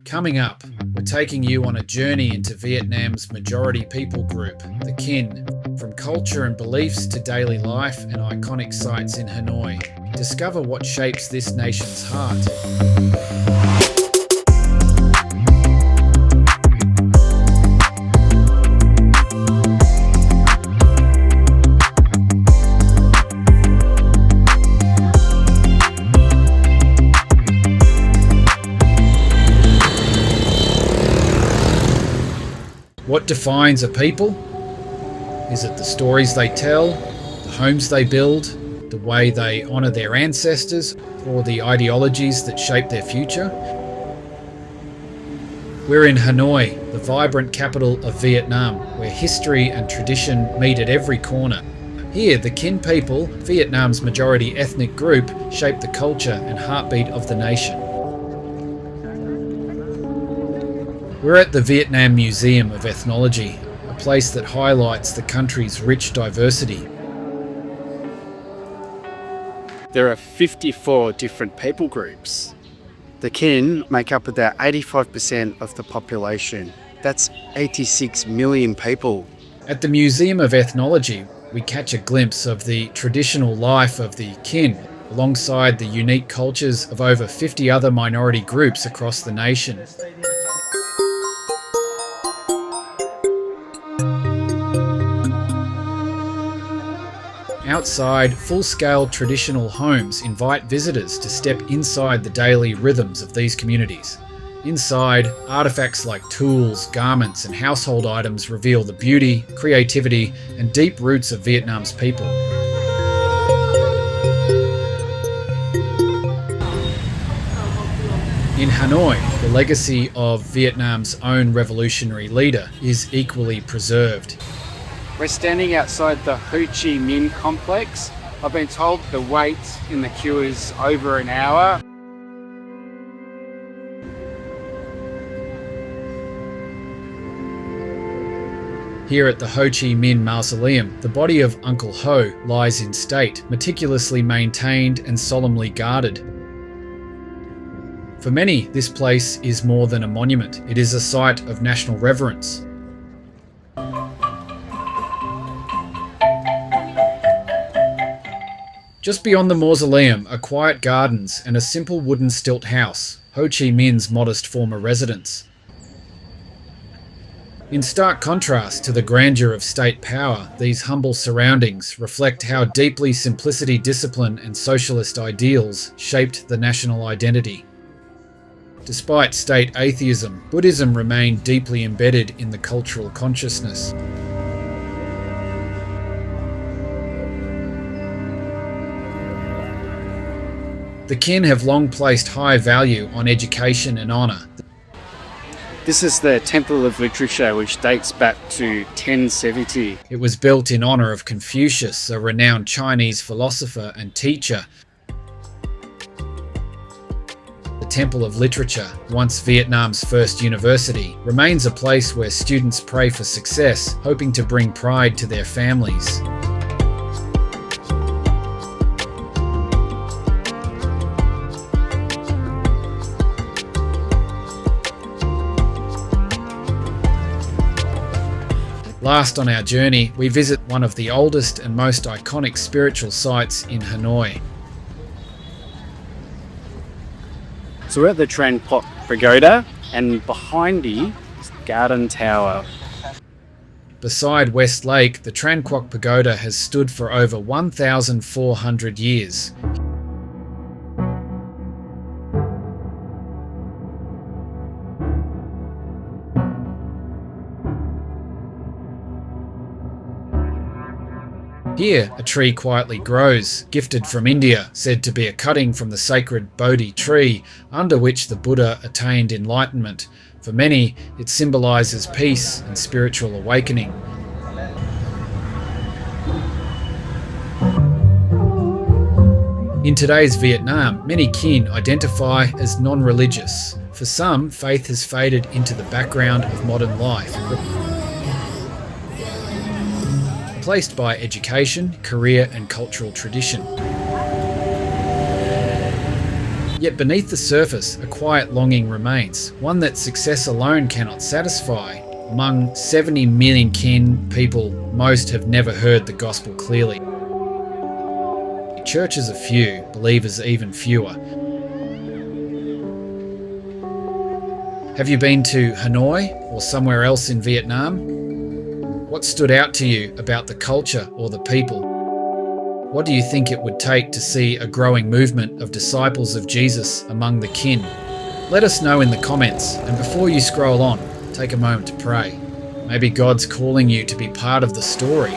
Coming up, we're taking you on a journey into Vietnam's majority people group, the Kin. From culture and beliefs to daily life and iconic sites in Hanoi, discover what shapes this nation's heart. What defines a people? Is it the stories they tell, the homes they build, the way they honour their ancestors, or the ideologies that shape their future? We're in Hanoi, the vibrant capital of Vietnam, where history and tradition meet at every corner. Here, the Kin people, Vietnam's majority ethnic group, shape the culture and heartbeat of the nation. We're at the Vietnam Museum of Ethnology, a place that highlights the country's rich diversity. There are 54 different people groups. The Kin make up about 85% of the population. That's 86 million people. At the Museum of Ethnology, we catch a glimpse of the traditional life of the Kin, alongside the unique cultures of over 50 other minority groups across the nation. Outside, full-scale traditional homes invite visitors to step inside the daily rhythms of these communities. Inside, artifacts like tools, garments, and household items reveal the beauty, creativity, and deep roots of Vietnam's people. In Hanoi, the legacy of Vietnam's own revolutionary leader is equally preserved. We're standing outside the Ho Chi Minh complex. I've been told the wait in the queue is over an hour. Here at the Ho Chi Minh Mausoleum, the body of Uncle Ho lies in state, meticulously maintained and solemnly guarded. For many, this place is more than a monument. It is a site of national reverence. Just beyond the mausoleum are quiet gardens and a simple wooden stilt house, Ho Chi Minh's modest former residence. In stark contrast to the grandeur of state power, these humble surroundings reflect how deeply simplicity, discipline, and socialist ideals shaped the national identity. Despite state atheism, Buddhism remained deeply embedded in the cultural consciousness. The Kin have long placed high value on education and honour. This is the Temple of Literature, which dates back to 1070. It was built in honour of Confucius, a renowned Chinese philosopher and teacher. The Temple of Literature, once Vietnam's first university, remains a place where students pray for success, hoping to bring pride to their families. Last on our journey, we visit one of the oldest and most iconic spiritual sites in Hanoi. So we're at the Tran Quoc Pagoda, and behind me is the Garden Tower. Beside West Lake, the Tran Quoc Pagoda has stood for over 1,400 years. Here, a tree quietly grows, gifted from India, said to be a cutting from the sacred Bodhi tree, under which the Buddha attained enlightenment. For many, it symbolises peace and spiritual awakening. In today's Vietnam, many Kin identify as non-religious. For some, faith has faded into the background of modern life, replaced by education, career and cultural tradition. Yet beneath the surface, a quiet longing remains, one that success alone cannot satisfy. Among 70 million kin people, most have never heard the gospel clearly. Churches are few, believers even fewer. Have you been to Hanoi or somewhere else in Vietnam? What stood out to you about the culture or the people? What do you think it would take to see a growing movement of disciples of Jesus among the kin? Let us know in the comments, and before you scroll on, take a moment to pray. Maybe God's calling you to be part of the story.